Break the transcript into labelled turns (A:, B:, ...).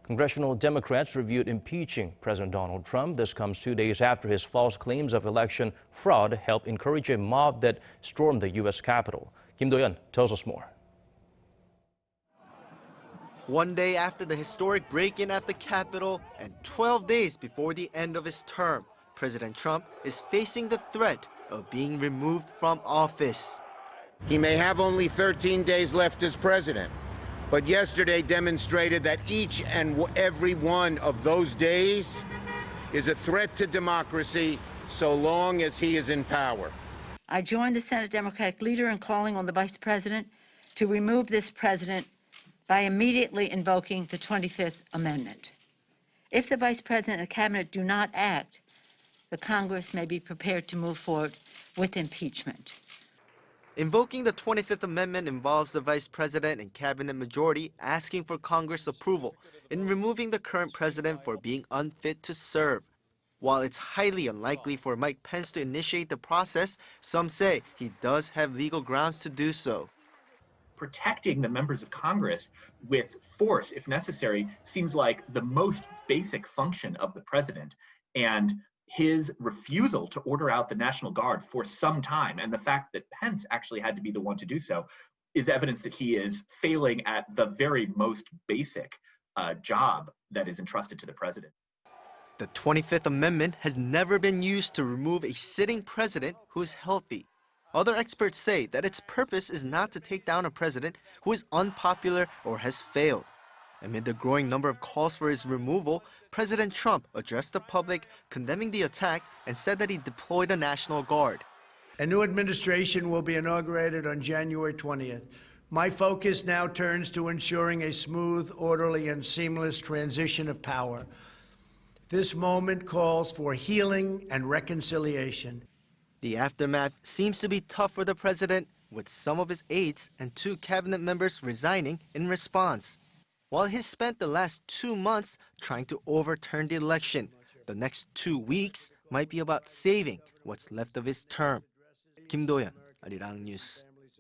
A: Congressional Democrats reviewed impeaching President Donald Trump. This comes 2 days after his false claims of election fraud helped encourage a mob that stormed the U.S. Capitol. Kim Do-yeon tells us more.
B: 1 day after the historic break-in at the Capitol and 12 days before the end of his term, President Trump is facing the threat of being removed from office.
C: He may have only 13 days left as president, but yesterday demonstrated that each and every one of those days is a threat to democracy so long as he is in power.
D: I joined the Senate Democratic leader in calling on the Vice President to remove this president by immediately invoking the 25th Amendment. If the Vice President and the Cabinet do not act, the Congress may be prepared to move forward with impeachment.
B: Invoking the 25th Amendment involves the Vice President and Cabinet majority asking for Congress approval in removing the current president for being unfit to serve. While it's highly unlikely for Mike Pence to initiate the process, some say he does have legal grounds to do so.
E: Protecting the members of Congress with force, if necessary, seems like the most basic function of the president. And his refusal to order out the National Guard for some time, and the fact that Pence actually had to be the one to do so, is evidence that he is failing at the very most basic job that is entrusted to the president.
B: The 25th Amendment has never been used to remove a sitting president who is healthy. Other experts say that its purpose is not to take down a president who is unpopular or has failed. Amid the growing number of calls for his removal, President Trump addressed the public, condemning the attack and said that he deployed a National Guard.
F: A new administration will be inaugurated on January 20th. My focus now turns to ensuring a smooth, orderly, and seamless transition of power. This moment calls for healing and reconciliation.
B: The aftermath seems to be tough for the president, with some of his aides and 2 cabinet members resigning in response. While he spent the last 2 months trying to overturn the election, the next 2 weeks might be about saving what's left of his term. Kim Do-yeon, Arirang News.